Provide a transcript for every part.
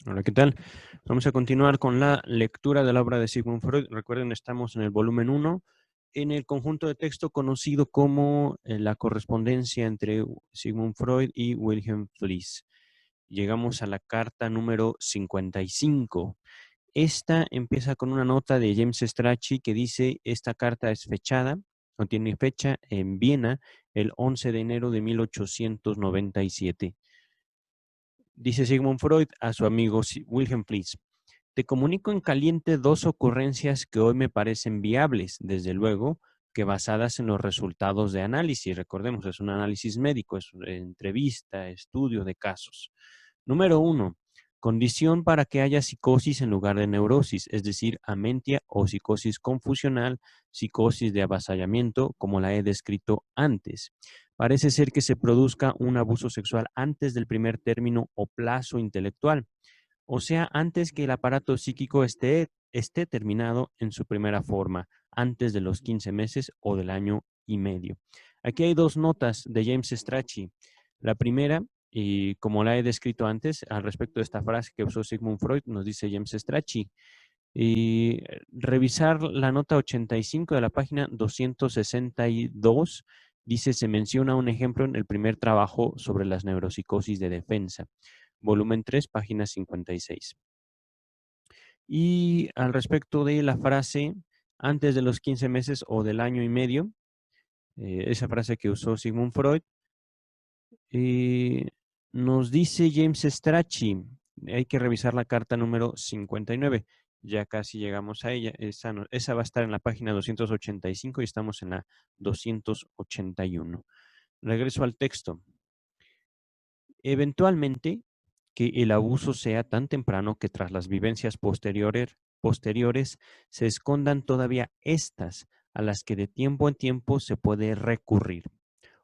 Hola, ¿qué tal? Vamos a continuar con la lectura de la obra de Sigmund Freud. Recuerden, estamos en el volumen 1, en el conjunto de texto conocido como la correspondencia entre Sigmund Freud y Wilhelm Fliess. Llegamos a la carta número 55. Esta empieza con una nota de James Strachey que dice: esta carta es fechada, o tiene fecha en Viena, el 11 de enero de 1897. Dice Sigmund Freud a su amigo Wilhelm Fliess: te comunico en caliente dos ocurrencias que hoy me parecen viables, desde luego, que basadas en los resultados de análisis. Recordemos, es un análisis médico, es una entrevista, estudio de casos. Número 1. Condición para que haya psicosis en lugar de neurosis, es decir, amentia o psicosis confusional, psicosis de avasallamiento, como la he descrito antes. Parece ser que se produzca un abuso sexual antes del primer término o plazo intelectual, o sea, antes que el aparato psíquico esté terminado en su primera forma, antes de los 15 meses o del año y medio. Aquí hay dos notas de James Strachey. La primera, y como la he descrito antes, al respecto de esta frase que usó Sigmund Freud, nos dice James Strachey. Y revisar la nota 85 de la página 262, dice: se menciona un ejemplo en el primer trabajo sobre las neuropsicosis de defensa, volumen 3, página 56. Y al respecto de la frase antes de los 15 meses o del año y medio, esa frase que usó Sigmund Freud, eh, nos dice James Strachey, hay que revisar la carta número 59. Ya casi llegamos a ella. Esa va a estar en la página 285 y estamos en la 281. Regreso al texto. Eventualmente, que el abuso sea tan temprano que tras las vivencias posteriores se escondan todavía estas a las que de tiempo en tiempo se puede recurrir.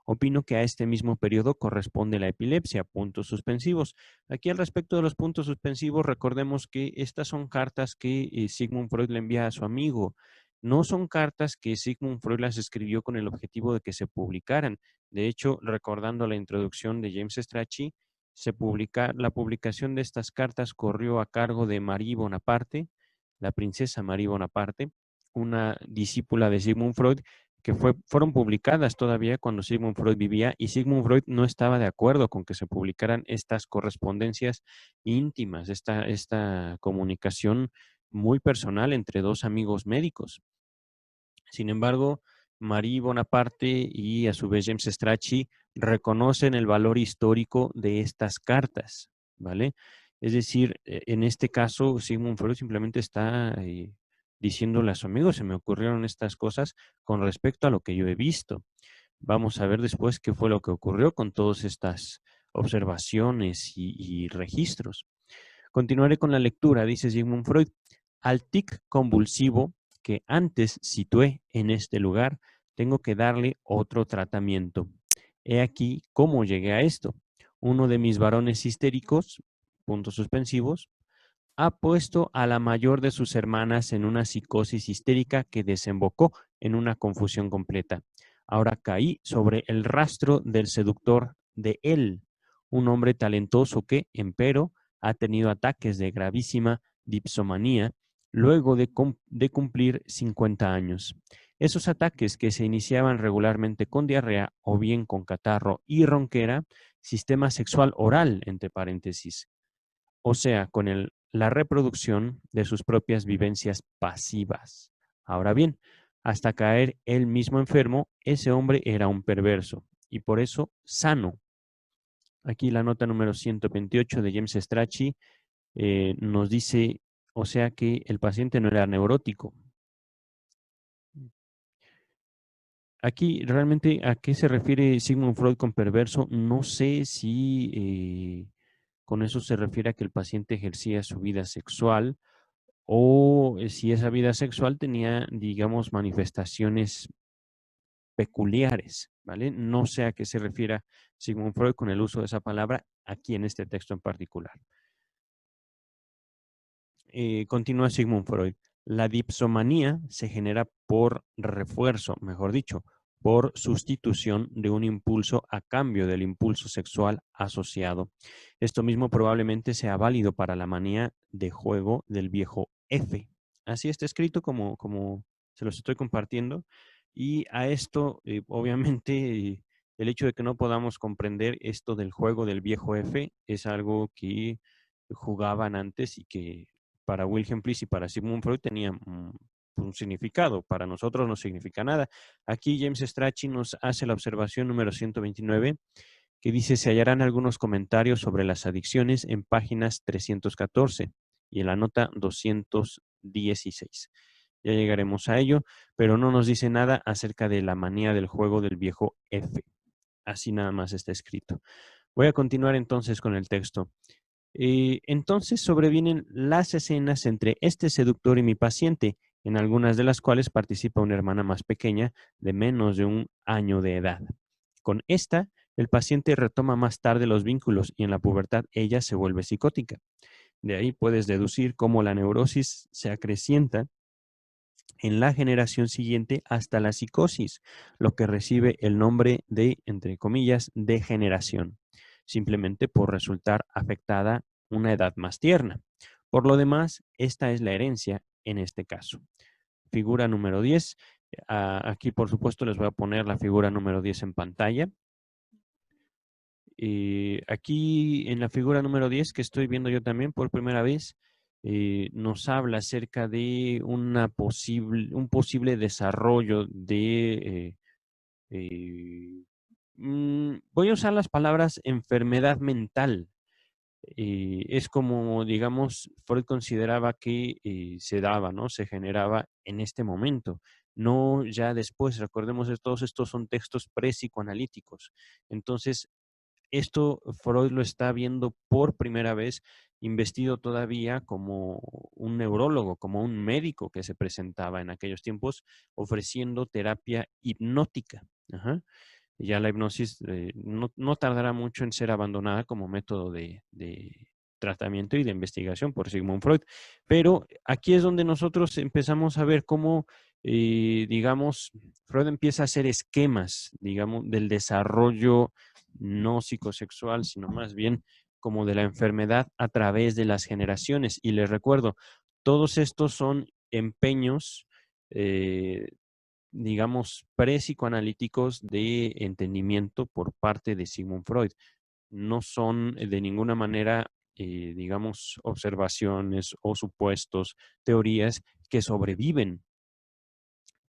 Opino que a este mismo periodo corresponde la epilepsia, puntos suspensivos. Aquí al respecto de los puntos suspensivos, recordemos que estas son cartas que Sigmund Freud le envía a su amigo. No son cartas que Sigmund Freud las escribió con el objetivo de que se publicaran. De hecho, recordando la introducción de James Strachey, la publicación de estas cartas corrió a cargo de Marie Bonaparte, la princesa Marie Bonaparte, una discípula de Sigmund Freud, que fueron publicadas todavía cuando Sigmund Freud vivía, y Sigmund Freud no estaba de acuerdo con que se publicaran estas correspondencias íntimas, esta comunicación muy personal entre dos amigos médicos. Sin embargo, Marie Bonaparte y a su vez James Strachey reconocen el valor histórico de estas cartas, ¿vale? Es decir, en este caso, Sigmund Freud simplemente está diciéndole a su amigo: se me ocurrieron estas cosas con respecto a lo que yo he visto. Vamos a ver después qué fue lo que ocurrió con todas estas observaciones y registros. Continuaré con la lectura, dice Sigmund Freud. Al tic convulsivo que antes situé en este lugar, tengo que darle otro tratamiento. He aquí cómo llegué a esto. Uno de mis varones histéricos, puntos suspensivos, ha puesto a la mayor de sus hermanas en una psicosis histérica que desembocó en una confusión completa. Ahora caí sobre el rastro del seductor de él, un hombre talentoso que, empero, ha tenido ataques de gravísima dipsomanía luego de cumplir 50 años. Esos ataques, que se iniciaban regularmente con diarrea o bien con catarro y ronquera, sistema sexual oral, entre paréntesis, o sea, con la reproducción de sus propias vivencias pasivas. Ahora bien, hasta caer él mismo enfermo, ese hombre era un perverso y por eso sano. Aquí la nota número 128 de James Strachey nos dice, o sea, que el paciente no era neurótico. Aquí realmente a qué se refiere Sigmund Freud con perverso, no sé si con eso se refiere a que el paciente ejercía su vida sexual, o si esa vida sexual tenía, digamos, manifestaciones peculiares, ¿vale? No sé a qué se refiere Sigmund Freud con el uso de esa palabra aquí en este texto en particular. Continúa Sigmund Freud. La dipsomanía se genera por refuerzo, mejor dicho, por sustitución de un impulso a cambio del impulso sexual asociado. Esto mismo probablemente sea válido para la manía de juego del viejo F. Así está escrito como se los estoy compartiendo. Y a esto, obviamente, el hecho de que no podamos comprender esto del juego del viejo F es algo que jugaban antes y que para Wilhelm Pris y para Sigmund Freud tenía un significado. Para nosotros no significa nada. Aquí James Strachey nos hace la observación número 129 que dice: se hallarán algunos comentarios sobre las adicciones en páginas 314 y en la nota 216. Ya llegaremos a ello, pero no nos dice nada acerca de la manía del juego del viejo F. Así nada más está escrito. Voy a continuar entonces con el texto. Entonces sobrevienen las escenas entre este seductor y mi paciente, en algunas de las cuales participa una hermana más pequeña de menos de 1 año de edad. Con esta, el paciente retoma más tarde los vínculos y en la pubertad ella se vuelve psicótica. De ahí puedes deducir cómo la neurosis se acrecienta en la generación siguiente hasta la psicosis, lo que recibe el nombre de, entre comillas, degeneración, simplemente por resultar afectada una edad más tierna. Por lo demás, esta es la herencia en este caso. Figura número 10. Aquí, por supuesto, les voy a poner la figura número 10 en pantalla. Aquí en la figura número 10 que estoy viendo yo también por primera vez, nos habla acerca de un posible desarrollo de, voy a usar las palabras enfermedad mental. Es como, digamos, Freud consideraba que se daba, ¿no? Se generaba en este momento, no ya después. Recordemos que todos estos son textos pre-psicoanalíticos. Entonces, esto Freud lo está viendo por primera vez, investido todavía como un neurólogo, como un médico que se presentaba en aquellos tiempos ofreciendo terapia hipnótica. Ajá. Ya la hipnosis no tardará mucho en ser abandonada como método de tratamiento y de investigación por Sigmund Freud. Pero aquí es donde nosotros empezamos a ver cómo, digamos, Freud empieza a hacer esquemas, digamos, del desarrollo no psicosexual, sino más bien como de la enfermedad a través de las generaciones. Y les recuerdo, todos estos son empeños, digamos, pre-psicoanalíticos de entendimiento por parte de Sigmund Freud. No son de ninguna manera, digamos, observaciones o supuestos, teorías que sobreviven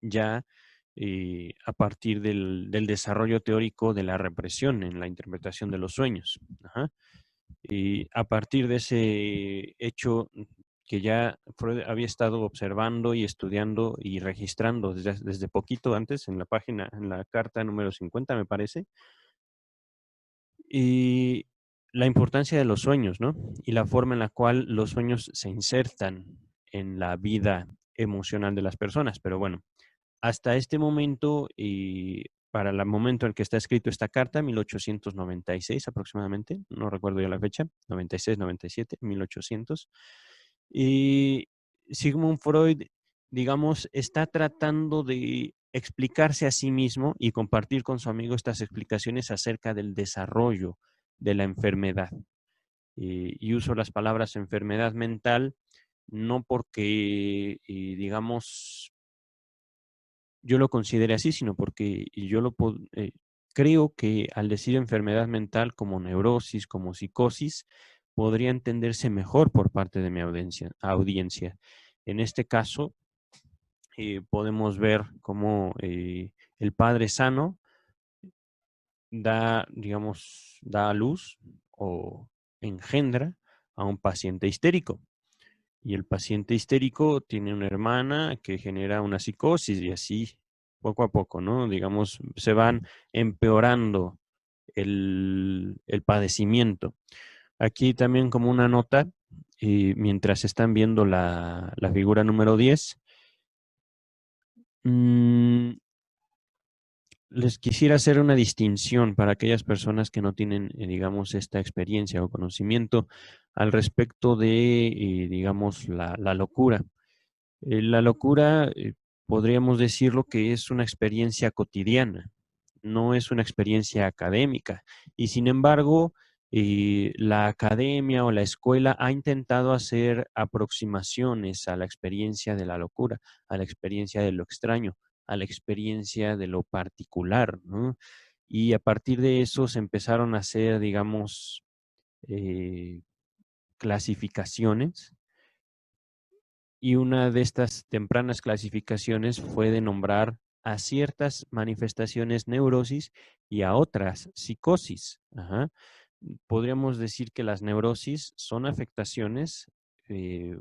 ya a partir del desarrollo teórico de la represión en la interpretación de los sueños. Ajá. Y a partir de ese hecho que ya Freud había estado observando y estudiando y registrando desde poquito antes en la página, en la carta número 50, me parece, y la importancia de los sueños, ¿no? Y la forma en la cual los sueños se insertan en la vida emocional de las personas. Pero bueno, hasta este momento, y para el momento en el que está escrito esta carta, 1896 aproximadamente, no recuerdo ya la fecha, 96, 97, 1800, y Sigmund Freud, digamos, está tratando de explicarse a sí mismo y compartir con su amigo estas explicaciones acerca del desarrollo de la enfermedad. Y uso las palabras enfermedad mental no porque, digamos, yo lo considere así, sino porque creo que al decir enfermedad mental como neurosis, como psicosis, podría entenderse mejor por parte de mi audiencia. En este caso, podemos ver cómo el padre sano da, digamos, da a luz o engendra a un paciente histérico. Y el paciente histérico tiene una hermana que genera una psicosis y así poco a poco, ¿no? Digamos, se van empeorando el padecimiento. Aquí también como una nota, mientras están viendo la figura número 10, mm, les quisiera hacer una distinción para aquellas personas que no tienen, digamos, esta experiencia o conocimiento al respecto de, digamos, la locura. La locura podríamos decirlo que es una experiencia cotidiana, no es una experiencia académica. Y sin embargo, la academia o la escuela ha intentado hacer aproximaciones a la experiencia de la locura, a la experiencia de lo extraño, a la experiencia de lo particular, ¿no? Y a partir de eso se empezaron a hacer, digamos, eh, clasificaciones, y una de estas tempranas clasificaciones fue de nombrar a ciertas manifestaciones neurosis y a otras psicosis. Ajá. Podríamos decir que las neurosis son afectaciones eh,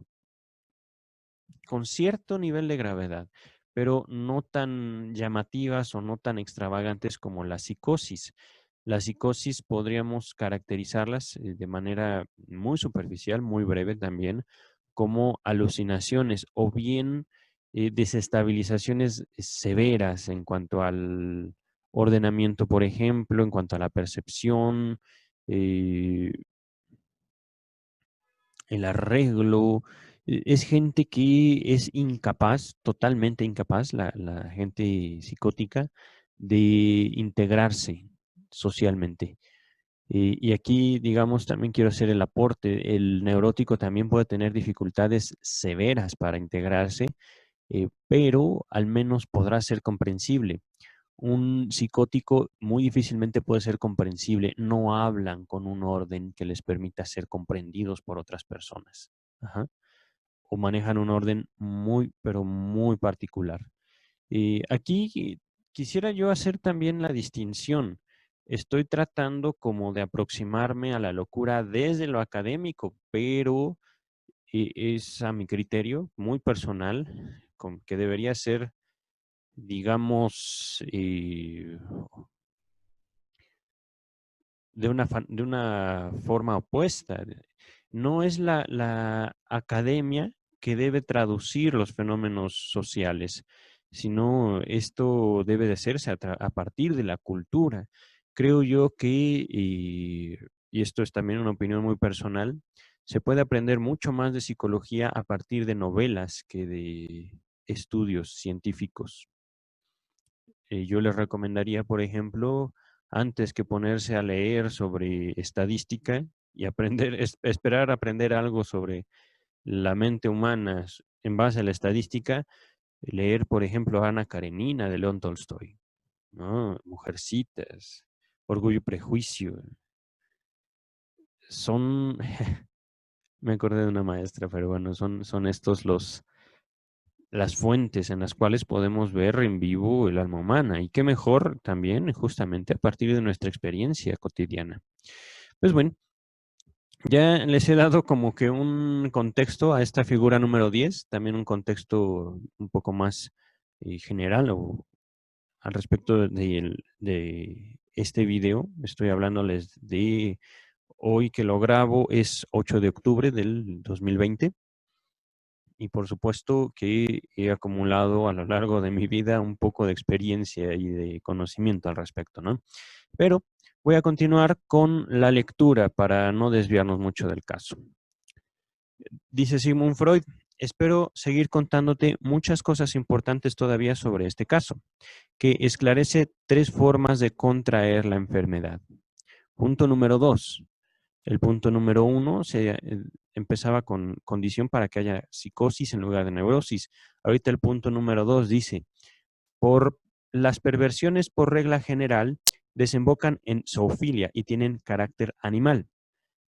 con cierto nivel de gravedad, pero no tan llamativas o no tan extravagantes como la psicosis. La psicosis podríamos caracterizarlas de manera muy superficial, muy breve también, como alucinaciones o bien desestabilizaciones severas en cuanto al ordenamiento, por ejemplo, en cuanto a la percepción, eh, el arreglo. Es gente que es incapaz, totalmente incapaz, la gente psicótica, de integrarse socialmente. Y aquí, digamos, también quiero hacer el aporte. El neurótico también puede tener dificultades severas para integrarse, pero al menos podrá ser comprensible. Un psicótico muy difícilmente puede ser comprensible. No hablan con un orden que les permita ser comprendidos por otras personas. Ajá. O manejan un orden muy, pero muy particular. Aquí quisiera yo hacer también la distinción. Estoy tratando como de aproximarme a la locura desde lo académico, pero es a mi criterio muy personal, que debería ser, digamos, de una forma opuesta. No es la academia que debe traducir los fenómenos sociales, sino esto debe de hacerse a partir de la cultura. Creo yo que, y esto es también una opinión muy personal, se puede aprender mucho más de psicología a partir de novelas que de estudios científicos. Yo les recomendaría, por ejemplo, antes que ponerse a leer sobre estadística y aprender, esperar a aprender algo sobre la mente humana en base a la estadística, leer, por ejemplo, Ana Karenina de León Tolstoy, ¿no? Mujercitas, Orgullo y Prejuicio. Son, me acordé de una maestra, pero bueno, son estos las fuentes en las cuales podemos ver en vivo el alma humana. Y qué mejor también justamente a partir de nuestra experiencia cotidiana. Pues bueno, ya les he dado como que un contexto a esta figura número 10, también un contexto un poco más general o al respecto de este video. Estoy hablándoles de hoy que lo grabo, es 8 de octubre del 2020. Y por supuesto que he acumulado a lo largo de mi vida un poco de experiencia y de conocimiento al respecto, ¿no? Pero voy a continuar con la lectura para no desviarnos mucho del caso. Dice Sigmund Freud, espero seguir contándote muchas cosas importantes todavía sobre este caso, que esclarece tres formas de contraer la enfermedad. Punto número 2. El punto número 1 empezaba con condición para que haya psicosis en lugar de neurosis. Ahorita el punto número 2 dice, por las perversiones por regla general desembocan en zoofilia y tienen carácter animal.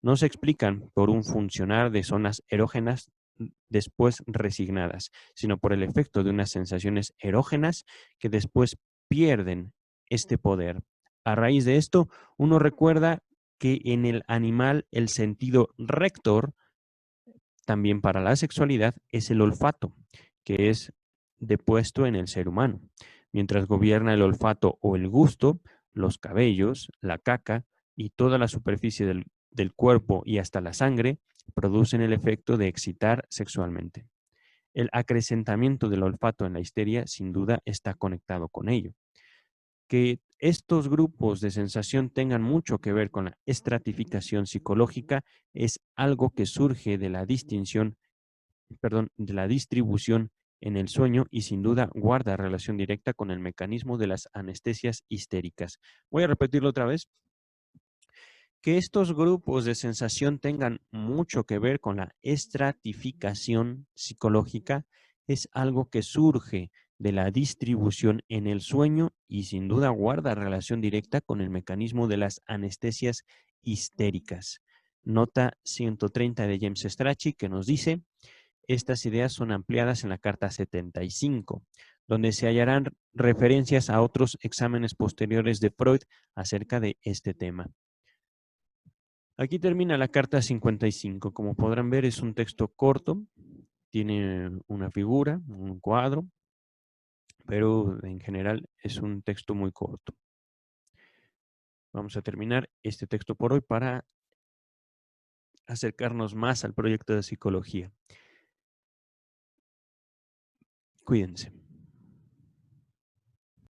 No se explican por un funcionar de zonas erógenas después resignadas, sino por el efecto de unas sensaciones erógenas que después pierden este poder. A raíz de esto, uno recuerda que en el animal el sentido rector, también para la sexualidad, es el olfato, que es depuesto en el ser humano. Mientras gobierna el olfato o el gusto, los cabellos, la caca y toda la superficie del cuerpo y hasta la sangre producen el efecto de excitar sexualmente. El acrecentamiento del olfato en la histeria sin duda está conectado con ello. Que estos grupos de sensación tengan mucho que ver con la estratificación psicológica es algo que surge de la distinción, perdón, de la distribución en el sueño y sin duda guarda relación directa con el mecanismo de las anestesias histéricas. Voy a repetirlo otra vez. Que estos grupos de sensación tengan mucho que ver con la estratificación psicológica es algo que surge de la distribución en el sueño y sin duda guarda relación directa con el mecanismo de las anestesias histéricas. Nota 130 de James Strachey que nos dice, estas ideas son ampliadas en la carta 75, donde se hallarán referencias a otros exámenes posteriores de Freud acerca de este tema. Aquí termina la carta 55. Como podrán ver, es un texto corto, tiene una figura, un cuadro, pero en general es un texto muy corto. Vamos a terminar este texto por hoy para acercarnos más al proyecto de psicología. Cuídense.